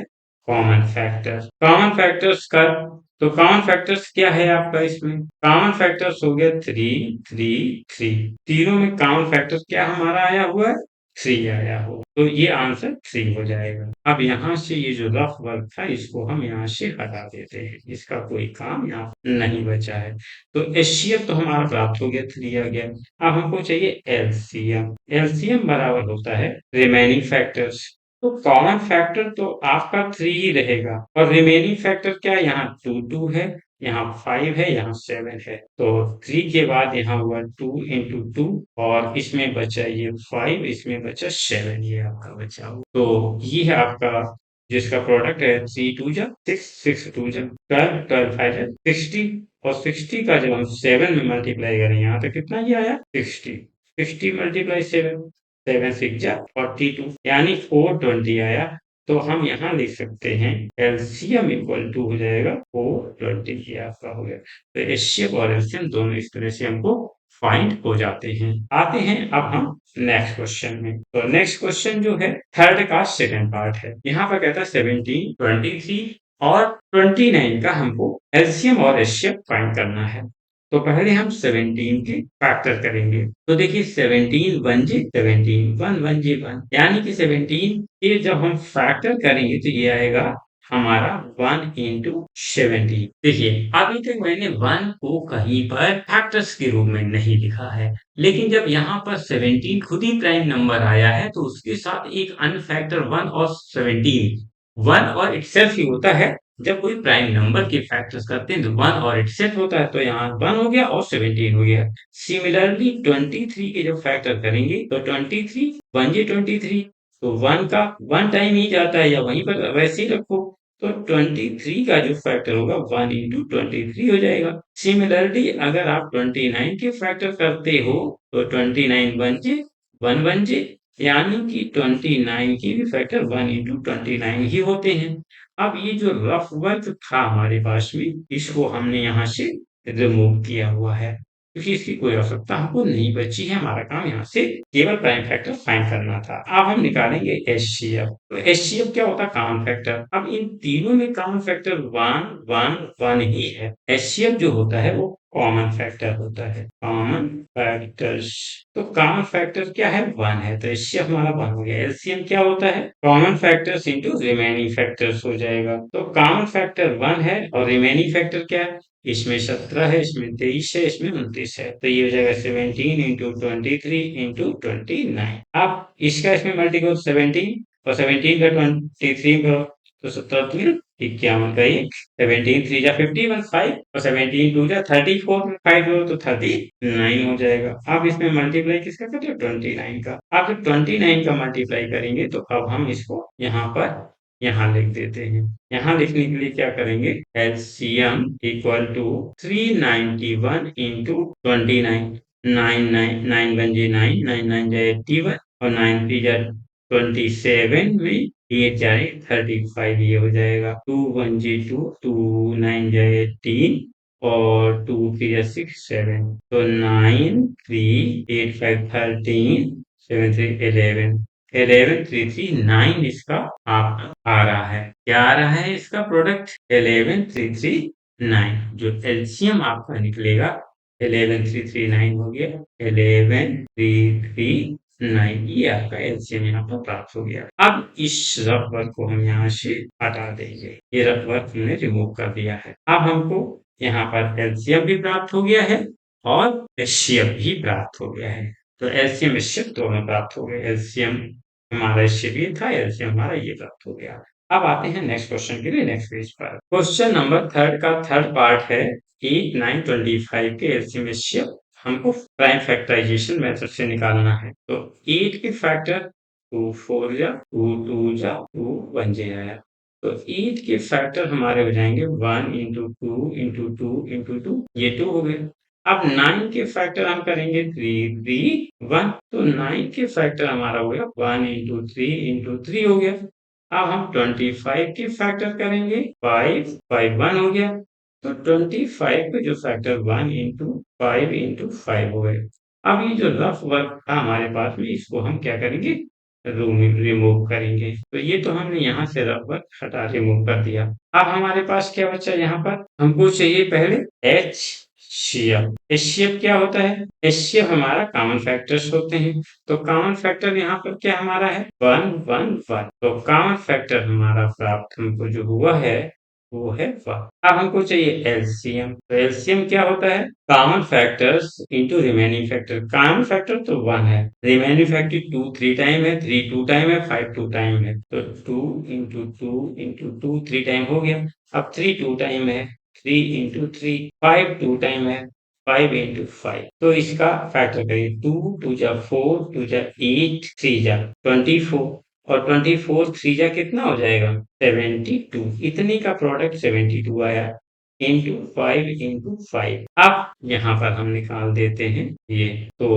कॉमन फैक्टर। कॉमन फैक्टर्स का, तो कॉमन फैक्टर्स क्या है आपका इसमें, कॉमन फैक्टर्स हो गया 3 3 3। तीनों में कॉमन फैक्टर्स क्या हमारा आया हुआ है, 3 आया हो, तो ये आंसर 3 हो जाएगा। अब यहाँ से ये जो रफ वर्क था इसको हम यहाँ से हटा देते हैं, इसका कोई काम यहाँ नहीं बचा है। तो एचसीएफ तो हमारा प्राप्त हो गया, 3 आ गया। अब हमको चाहिए एलसीएम। एलसीएम बराबर होता है रिमेनिंग फैक्टर्स। तो कॉमन फैक्टर तो आपका 3 ही रहेगा, और रिमेनिंग फैक्टर क्या है, यहाँ 2 2 है, यहाँ 5 है, यहाँ 7 है। तो 3 के बाद यहाँ हुआ 2 इंटू 2, और इसमें बचा ये 5, इसमें बचा 7, ये आपका बचा हुआ। तो ये है आपका जिसका प्रोडक्ट है 3 2 जा 6 6 2 जा 12 12 5 जा 60, और 60 का जब हम 7 में मल्टीप्लाई करें यहाँ तो कितना ये आया 60। 60 मल्टीप्लाई 7, 7 6 जा 42, यानी 420 आया। तो हम यहाँ लिख सकते हैं एलसीएम इक्वल टू हो जाएगा 420, ये आपका हो गया। तो एचसीएफ और एलसीएम दोनों इस तरह से हमको फाइंड हो जाते हैं। आते हैं अब हम नेक्स्ट क्वेश्चन में। तो नेक्स्ट क्वेश्चन जो है थर्ड का सेकंड पार्ट है। यहाँ पर कहता है 17 23 और 29 का हमको एलसीएम और एचसीएफ फाइंड करना है। तो पहले हम 17 के फैक्टर करेंगे। तो देखिए 17 1 जे 17, 1 1 जे 1, यानी कि 17 के जब हम फैक्टर करेंगे तो ये आएगा हमारा 1 इंटू 17। देखिए अभी तक मैंने 1 को कहीं पर फैक्टर्स के रूप में नहीं लिखा है, लेकिन जब यहाँ पर 17 खुद ही प्राइम नंबर आया है तो उसके साथ एक अन्य फैक्टर 1 और 17, 1 और इटसेल्फ ही होता है। जब कोई प्राइम नंबर के फैक्टर्स करते हैं तो 1 और इटसेल्फ होता है, तो यहाँ 1 हो गया और 17 हो गया। सिमिलरली 23 के जब फैक्टर करेंगे तो 23 1 जे 23, तो 1 का 1 टाइम ही जाता है, या वहीं पर वैसे ही रखो। तो 23 का जो फैक्टर होगा 1 इंटू 23 हो जाएगा। सिमिलरली अगर आप 29 के फैक्टर करते हो तो 29 बन जे 1 बन जे, यानी कि 29 के भी फैक्टर 1 इंटू 29 ही होते हैं। अब ये जो रफ वर्क था हमारे पास में, इसको हमने यहाँ से रिमूव किया हुआ है, क्योंकि इसकी कोई आवश्यकता हमको नहीं बची है। हमारा काम यहाँ से केवल प्राइम फैक्टर फाइंड करना था। अब हम निकालेंगे एचसीएफ। तो एचसीएफ क्या होता है, कॉमन फैक्टर। अब इन तीनों में कॉमन फैक्टर 1 1 1 ही है। एचसीएफ जो होता है वो कॉमन फैक्टर होता है, कॉमन फैक्टर्स। तो कॉमन फैक्टर क्या है, 1 है, तो एचसीएफ हमारा 1 हो गया। एलसीएम क्या होता है, common factors into remaining factors हो जाएगा। तो कॉमन फैक्टर 1 है और रिमेनिंग फैक्टर क्या है, इसमें 17 है, इसमें 23 है, इसमें 29 है, तो ये हो जाएगा 17 इंटू 23 इंटू 29। अब इसका इसमें मल्टीपल 17 और 17 का 23 का, तो 17 51 का 1, 17 3 जा 51 5, और 17 2 जा 34 में 5 जोड़ो तो 39 हो जाएगा। अब इसमें मल्टीप्लाई किसका करें, 29 का। अब जब 29 का मल्टीप्लाई करेंगे तो अब हम इसको यहाँ पर यहाँ लिख देते हैं। यहाँ लिखने के लिए क्या करेंगे, LCM equal to 391 into 29, 9 one जे 9, 9 9 जा 81, और 9 3 जा 27 में 8 जाए 35, ये हो जाएगा 2 1 जे 2, 2 9 जा 18, और 2 3 जा 6 7, तो 9 3 8 5 13, 7 3 11, 11 3 3 9 इसका आप आ रहा है। क्या आ रहा है इसका प्रोडक्ट, 11 3 3 9। जो एलसीएम आपका निकलेगा 11 3 3 9 हो गया, 11 3 3 9, ये आपका एलसीएम यहाँ पर प्राप्त हो गया। अब इस रफ वर्क को हम यहाँ से हटा देंगे, ये रफ वर्क हमने रिमूव कर दिया है। अब हमको यहाँ पर एलसीएम भी प्राप्त हो गया है और एचसीएफ भी प्राप्त हो गया है। तो एलसीएम एचसीएफ दोनों प्राप्त हो गए। एलसीएम हमारा एचसीएफ ये था, एलसीएम हमारा ये प्राप्त हो गया। अब आते हैं नेक्स्ट क्वेश्चन के लिए, नेक्स्ट पेज पर। क्वेश्चन नंबर थर्ड का थर्ड पार्ट है 8, 9, 25 के एलसीएम एचसीएफ हमको प्राइम फैक्टराइजेशन मेथड से निकालना है। तो 8 के फैक्टर 2 4 जा 2 2 जा 2 1 जे आया। तो 8 के फैक्टर हमारे हो जाएंगे 1 इंटू 2 इंटू 2 इंटू 2, ये 2 हो गए। अब 9 के फैक्टर हम करेंगे 3 3 1, तो 9 के फैक्टर हमारा हो गया 1 इंटू 3 इंटू 3 हो गया। अब हम 25 के फैक्टर करेंगे 5 5 1 हो गया। तो 25 के जो फैक्टर 1 इंटू 5 इंटू 5 हो गए। अब ये जो रफ वर्क था हमारे पास में, इसको हम क्या करेंगे, रिमूव करेंगे। तो ये तो हमने यहाँ से रफ वर्क हटा रिमूव कर दिया। अब हमारे पास क्या बचा यहाँ पर, हमको चाहिए पहले एच शेप। एचसीएफ क्या होता है, एचसीएफ हमारा कॉमन फैक्टर्स होते हैं। तो कॉमन फैक्टर यहाँ पर क्या हमारा है 1 1 1। तो कॉमन फैक्टर हमारा प्राप्त हमको जो हुआ है वो है 1। अब हमको चाहिए एलसीएम। तो एलसीएम क्या होता है, common factors into remaining factor. Common factor तो 1 है, रिमेनिंग फैक्टर 2 3 टाइम है, 3 2 टाइम है, 5 2 टाइम है। तो 2 इंटू 2 इंटू 2 3 टाइम हो गया। अब 3 2 टाइम है, 3 इंटू 3, 5 2 टाइम है, 5 इंटू 5। तो इसका फैक्टर करिए, 2 2 जा 4, 2 जा 8, 3 जा 24, और 24 3 जा कितना हो जाएगा 72। इतनी का प्रोडक्ट 72 आया इंटू 5 इंटू 5। अब यहाँ पर हम निकाल देते हैं ये। तो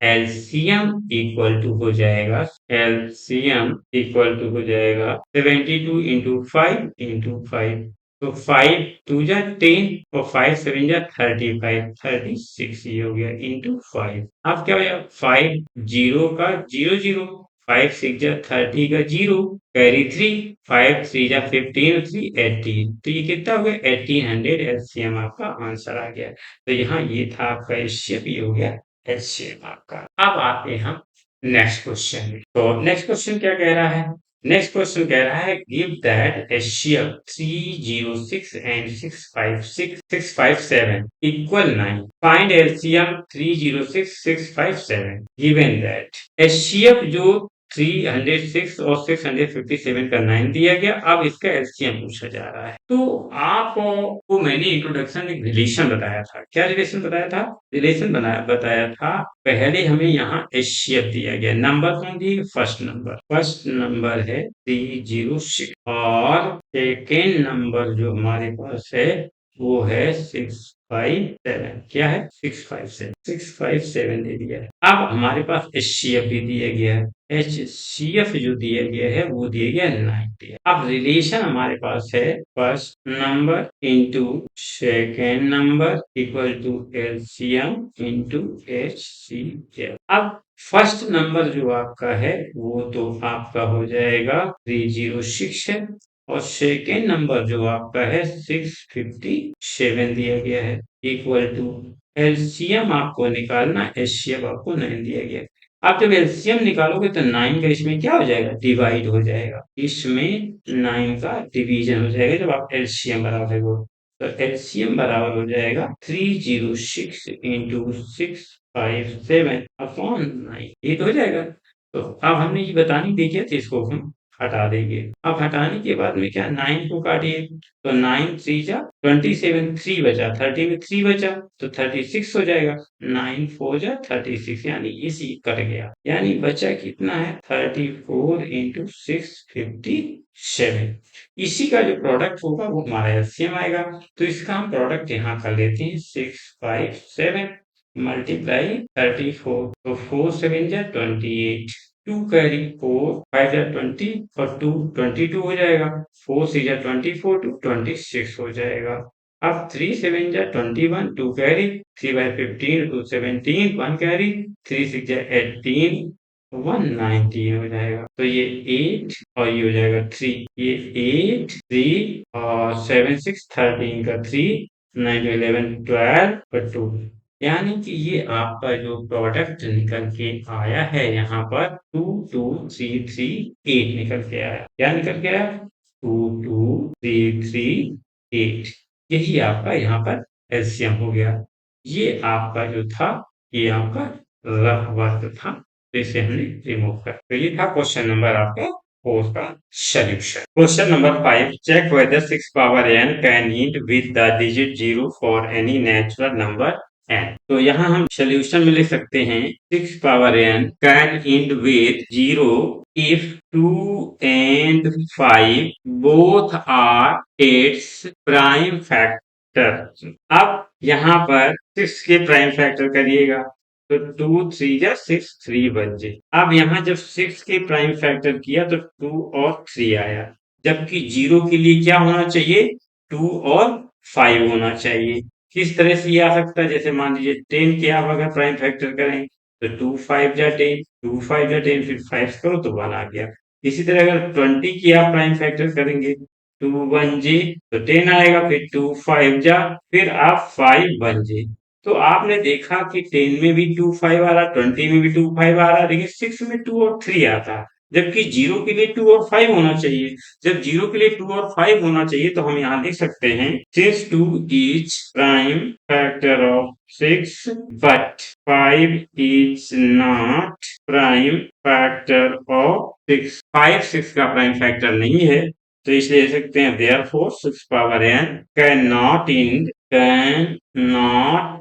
एलसीएम इक्वल टू हो जाएगा, एलसीएम इक्वल टू हो जाएगा 72 इंटू 5 इंटू 5। तो 5 2 जा 10 और 5 7 जा 35, 36 ये हो गया इंटू 5। अब क्या हो जाएगा 5 0 का 0 0, 5 6 जा 30 का 0, कैरी 3, 5 3 जा 15, 3 18। तो ये कितना हो गया 1800 एलसीएम आपका आंसर आ गया। तो यहाँ ये था आपका एचसीएफ, ये हो गया एचसीएफ आपका। अब आते हैं हम नेक्स्ट क्वेश्चन में। तो नेक्स्ट क्वेश्चन क्या कह रहा है, नेक्स्ट क्वेश्चन कह रहा है give that HCF 306 and 656 657 equal 9, find LCM 306 657 given that. HCF जो 306 और 657 का 9 दिया गया, अब इसका एलसीएम पूछा जा रहा है। तो आपको मैंने इंट्रोडक्शन में रिलेशन बताया था। क्या रिलेशन बताया था, रिलेशन बताया था। पहले हमें यहाँ एचसीएफ दिया गया, नंबर कौन दिए, फर्स्ट नंबर, फर्स्ट नंबर है 306, और सेकेंड नंबर जो हमारे पास है वो है 657। क्या है 657, 657 दे दिया है। अब हमारे पास एचसीएफ भी दिया गया है, एचसीएफ जो दिया गया है वो दिया गया है 90। अब रिलेशन हमारे पास है first number into second number equal to LCM into HCF. अब फर्स्ट नंबर जो आपका है वो तो आपका हो जाएगा 306 है, और सेकेंड नंबर जो आपका है 657 दिया गया है, इक्वल टू एलसीएम आपको निकालना, एचसीएफ आपको 9 दिया गया है। आप जब एलसीएम निकालोगे तो 9 का इसमें क्या हो जाएगा, डिवाइड हो जाएगा, इसमें 9 का डिवीजन हो जाएगा जब आप एलसीएम बराबर हो। तो एलसीएम बराबर हो जाएगा 306 इंटू 657 अपॉन 9, ये तो हो जाएगा। तो अब हमने ये बतानी देखी थी, इसको हम हटा देंगे। अब हटाने के बाद में क्या 9 को काटिए, तो 9 3 जा 27, 3 बचा, 30 में 3 बचा तो 36 हो जाएगा, 9 4 जा 36, यानी इसी कट गया, यानी बचा कितना है 34 इंटू 657। इसी का जो प्रोडक्ट होगा वो हमारा एलसीएम आएगा। तो इसका हम प्रोडक्ट यहाँ कर लेते हैं, 657 मल्टीप्लाई 34, तो 4 7 जा 28, 2 कैरी 4 5 जा 20 और 2 22 हो जाएगा, 4 6 जा 24 टू 26 हो जाएगा। अब 3 7 जा 21, 2 कैरी 3 बाय 15 टू 17, 1 कैरी 3 6 जा 18, 119 हो जाएगा। तो ये 8 और ये हो जाएगा 3, ये 8 3 और 7 6 13 का 3, 9 11 12 और 2, यानी कि ये आपका जो प्रोडक्ट निकल के आया है यहाँ पर 2 2 3 3 8 निकल के आया। क्या निकल के आया 2 2 3 3 8, यही आपका यहाँ पर एलसीएम हो गया। ये आपका जो था, ये आपका रफ वर्क था, तो इसे हमने रिमूव कर, तो ये था क्वेश्चन नंबर आपका 4 का solution. Question number 5, check whether 6 power n can end with the digit 0 for any natural number n। तो यहाँ हम सॉल्यूशन में लिख सकते हैं 6 power n can end with 0 if 2 and 5 both are its prime factor। अब यहाँ पर 6 के प्राइम फैक्टर करिएगा, तो 2 3 जा 6 3 बन जाए। अब यहाँ जब 6 के प्राइम फैक्टर किया तो 2 और 3 आया, जबकि 0 के लिए क्या होना चाहिए, 2 और 5 होना चाहिए। किस तरह से ये आ सकता है, जैसे मान लीजिए 10 के आप अगर प्राइम फैक्टर करें तो 2 5 जा 10, 2 5 जा 10, फिर 5 करो तो 1 आ गया। इसी तरह अगर 20 की आप प्राइम फैक्टर करेंगे, 2 1 जी तो 10 आएगा, फिर 2 5 जा, फिर आप 5 1 जी। तो आपने देखा कि 10 में भी 2 5 आ रहा, 20 में भी 2 5 आ रहा, लेकिन 6 में 2 और 3 आता, जबकि 0 के लिए 2 और 5 होना चाहिए। जब 0 के लिए 2 और 5 होना चाहिए तो हम यहाँ लिख सकते हैं since 2 is prime factor of 6 but 5 is not prime factor of 6। 5 6 का प्राइम फैक्टर नहीं है, तो इसलिए लिख सकते हैं therefore 6 power n cannot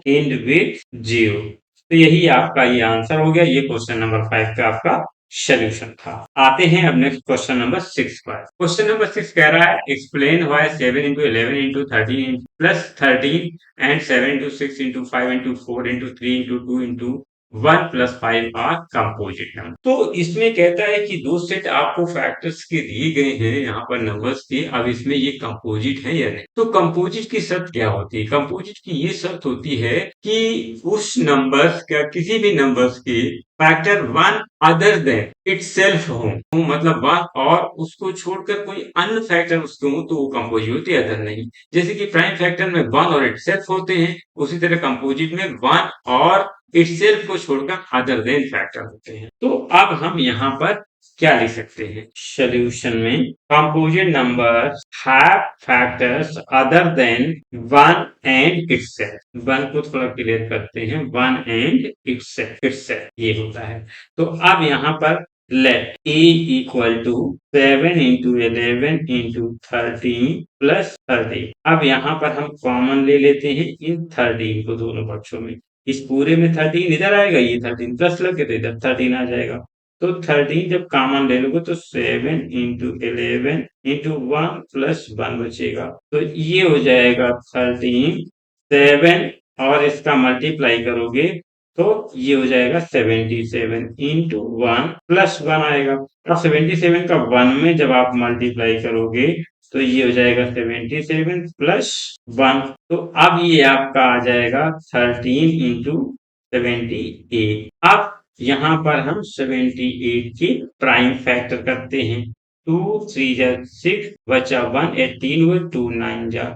end with 0। तो यही आपका ये आंसर हो गया। ये क्वेश्चन नंबर 5 का आपका सॉल्यूशन था। आते हैं अब नेक्स्ट क्वेश्चन नंबर 6 पर। क्वेश्चन नंबर 6 कह रहा है explain why 7 into 11 into 13 plus 13 and 7 into 6 into 5 into 4 into 3 into 2 into 1 plus 5 are composite number. तो इसमें कहता है कि दो सेट आपको फैक्टर्स के दिए गए हैं यहाँ पर नंबर्स के, अब इसमें ये कंपोजिट है या नहीं। तो कंपोजिट की शर्त क्या होती है, कंपोजिट की ये शर्त होती है कि उस नंबर्स का, किसी भी नंबर्स के फैक्टर 1 अदर देन इटसेल्फ हो, मतलब 1 और उसको छोड़कर कोई अन्य फैक्टर उसके हो, तो वो कंपोजिट होती है, अदर नहीं। जैसे कि प्राइम फैक्टर में 1 और इटसेल्फ होते हैं, उसी तरह कंपोजिट में 1 और इटसेल्फ को छोड़कर अदर देन फैक्टर होते हैं। तो अब हम यहाँ पर क्या लिख सकते हैं सॉल्यूशन में, composite number have factors other than 1 and itself. 1 को थोड़ा क्लियर करते हैं, 1 एंड इटसेल्फ ये होता है। तो अब यहाँ पर let a equal to 7 into 11 into 13 plus 13। अब यहाँ पर हम कॉमन ले लेते हैं इन 13 को दोनों पक्षों में। इस पूरे में 13 इधर आएगा, ये 13 प्लस लगे तो इधर 13 आ जाएगा। तो 13 जब कॉमन ले लोगे तो 7 into 11 into 1 plus 1 बचेगा, तो ये हो जाएगा 13। 7 और इसका मल्टीप्लाई करोगे तो ये हो जाएगा 77 into 1 प्लस 1 आएगा। अब 77 का 1 में जब आप मल्टीप्लाई करोगे तो ये हो जाएगा 77 प्लस 1। तो अब ये आपका आ जाएगा 13 into 78। अब यहाँ पर हम 78 की प्राइम फैक्टर करते हैं, 2 3 जा 6 बचा 1, 18 हुए 2 9 जा।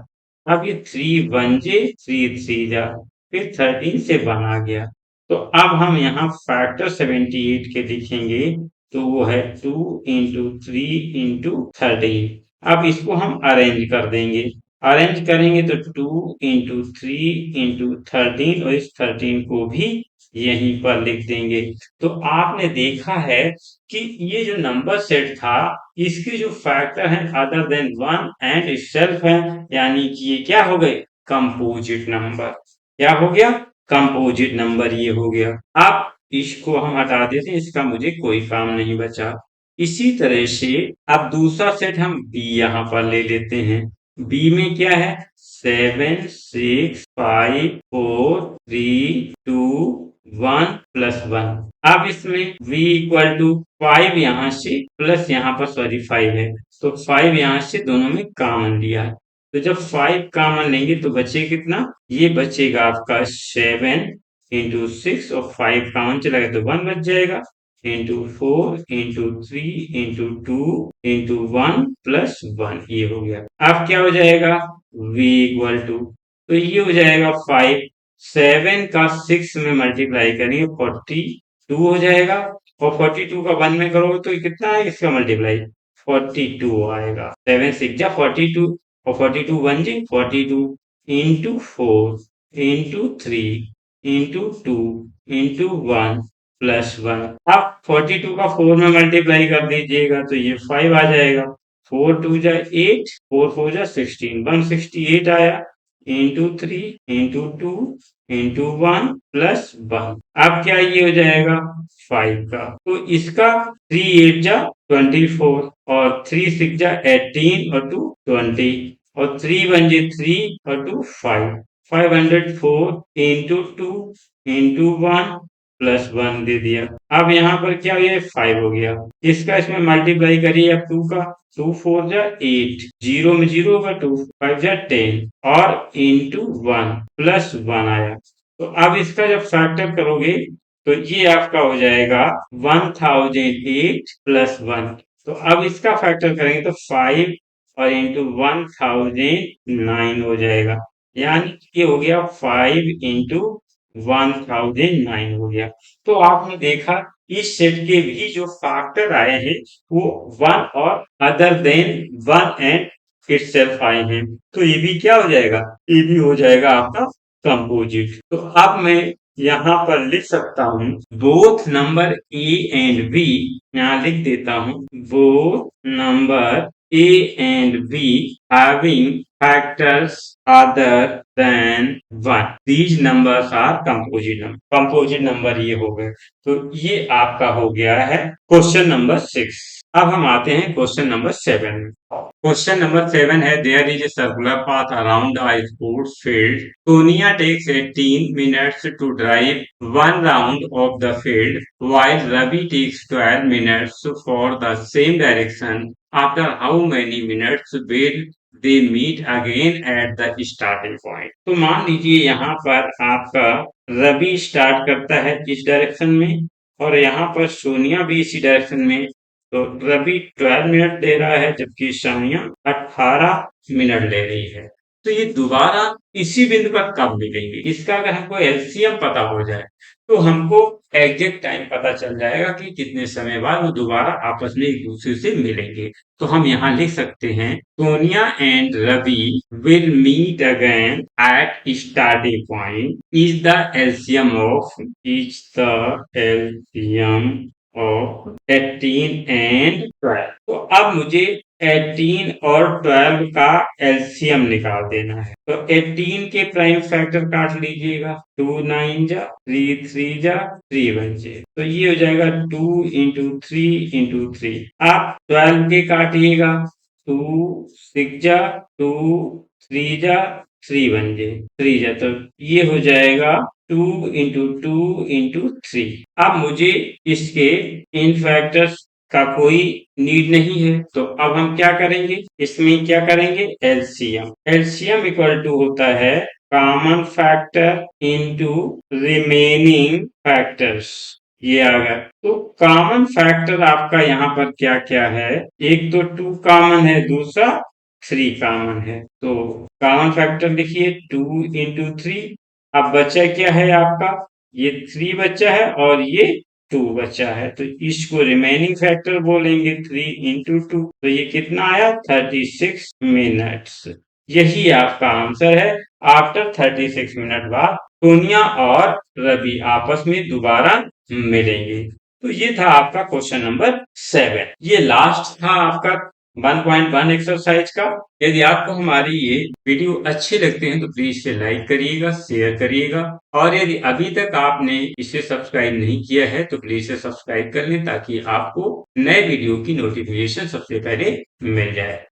अब ये 3 1 जे 3 3 जा, फिर 13 से 1 आ गया। तो अब हम यहाँ फैक्टर 78 के लिखेंगे, तो वो है 2 into 3 into 13। अब इसको हम अरेंज कर देंगे, अरेंज करेंगे तो 2 into 3 into 13 और इस 13 को भी यहीं पर लिख देंगे। तो आपने देखा है कि ये जो नंबर सेट था, इसके जो फैक्टर हैं अदर देन 1 एंड इटसेल्फ है, यानी कि ये क्या हो गए, कंपोजिट नंबर। क्या हो गया, कंपोजिट नंबर ये हो गया। अब इसको हम हटा देते हैं, इसका मुझे कोई काम नहीं बचा। इसी तरह से अब दूसरा सेट हम बी यहाँ पर ले लेते हैं। बी में क्या है, 7 6 5 4 3 2 1 प्लस 1। अब इसमें v इक्वल टू 5 यहाँ से प्लस यहाँ पर सॉरी 5 है, तो 5 यहाँ से दोनों में कॉमन लिया है। तो जब 5 कॉमन लेंगे तो बचे कितना, ये बचेगा आपका 7 into 6 और 5 कॉमन चला गया तो 1 बच जाएगा, into 4 into 3 into 2 into 1 plus 1 ये हो गया। अब क्या हो जाएगा, v इक्वल टू, तो ये हो जाएगा 5, 7 का 6 में मल्टीप्लाई करेंगे 42 हो जाएगा, और 42 का 1 में करोगे तो कितना है इसका मल्टीप्लाई, 42 आएगा। 7 6 जा 42 और 42 1 जी 42 into 4 into 3 into 2 into 1 plus 1। आप 42 का 4 में मल्टीप्लाई कर दीजिएगा तो ये 5 आ जाएगा। 4 2 जा 8, 4 4 जा 16, 168 आया। Into 3 into 2 into 1 plus 1। अब क्या ये हो जाएगा 5 का, तो इसका 3 8 जा 24 और 3 6 जा 18 और 2 20 और 3 1 जा 3 और 2 5। 504 इंटू 2 इंटू 1 प्लस 1 दे दिया। अब यहाँ पर क्या हो गया 5 हो गया। इसका इसमें मल्टीप्लाई करिए अब 2 का। 2 4 जा 8, 0 में 0 होगा 2 5 जा 10 और इंटू 1 प्लस 1 आया। तो अब इसका जब फैक्टर करोगे तो ये आपका हो जाएगा 1008 प्लस 1। तो अब इसका फैक्टर करेंगे तो 5 और इंटू 1009 हो जाएगा। यानी ये हो गया 5 इंटू 1009 हो गया। तो आपने देखा इस सेट के भी जो फैक्टर आए हैं वो 1 और अदर देन 1 एंड इटसेल्फ आए हैं। तो ये भी क्या हो जाएगा, ये भी हो जाएगा आपका कंपोजिट। तो अब मैं यहाँ पर लिख सकता हूँ both number A and B, यहाँ लिख देता हूँ both number A and B having factors other than 1. These numbers are composite number. Composite number ये हो गए। तो ये आपका हो गया है क्वेश्चन नंबर 6। अब हम आते हैं क्वेश्चन नंबर 7 में। क्वेश्चन नंबर 7 है there is a circular path around a sports field. Sonia takes 18 minutes to drive one round of the field while Ravi takes 12 minutes for the same direction. After how many minutes will they meet again at the starting point? तो मान लीजिए यहाँ पर आपका Ravi start करता है इस direction में और यहाँ पर सोनिया भी इसी डायरेक्शन में। तो रवि 12 मिनट ले रहा है जबकि सोनिया 18 मिनट ले रही है। तो ये दोबारा इसी बिंदु पर कब मिलेंगे, इसका अगर हमको एलसीएम पता हो जाए तो हमको एग्जैक्ट टाइम पता चल जाएगा कि कितने समय बाद वो दोबारा आपस में एक दूसरे से मिलेंगे। तो हम यहाँ लिख सकते हैं Sonia and Ravi will meet again at starting point is the LCM of of 18 and 12। तो अब मुझे 18 और 12 का एलसीएम निकाल देना है। तो 18 के प्राइम फैक्टर काट लीजिएगा, 2 9 जा 3 3 जा 3 1 जे। तो ये हो जाएगा 2 इंटू 3 इंटू 3। आप 12 के काटिएगा, 2 6 जा 2 3 जा 3 1 जे 3 जा। तो ये हो जाएगा 2 इंटू 2 इंटू 3। अब मुझे इसके इन फैक्टर्स का कोई नीड नहीं है तो अब हम क्या करेंगे, इसमें क्या करेंगे एलसीएम। एलसीएम इक्वल टू होता है common factor into remaining factors. ये आ गया। तो कॉमन फैक्टर आपका यहाँ पर क्या क्या है, एक तो 2 कॉमन है, दूसरा 3 कॉमन है। तो कॉमन फैक्टर लिखिए 2 इंटू 3। अब बचा क्या है आपका, ये 3 बचा है और ये 2 बचा है। तो इसको रिमेनिंग फैक्टर बोलेंगे 3 इंटू 2। तो ये कितना आया 36 मिनट्स। यही आपका आंसर है। आफ्टर 36 मिनट बाद सोनिया और रवि आपस में दोबारा मिलेंगे। तो ये था आपका क्वेश्चन नंबर 7। ये लास्ट था आपका 1.1 एक्सरसाइज का। यदि आपको हमारी ये वीडियो अच्छे लगते हैं तो प्लीज इसे लाइक करिएगा, शेयर करिएगा और यदि अभी तक आपने इसे सब्सक्राइब नहीं किया है तो प्लीज इसे सब्सक्राइब कर लें ताकि आपको नए वीडियो की नोटिफिकेशन सबसे पहले मिल जाए।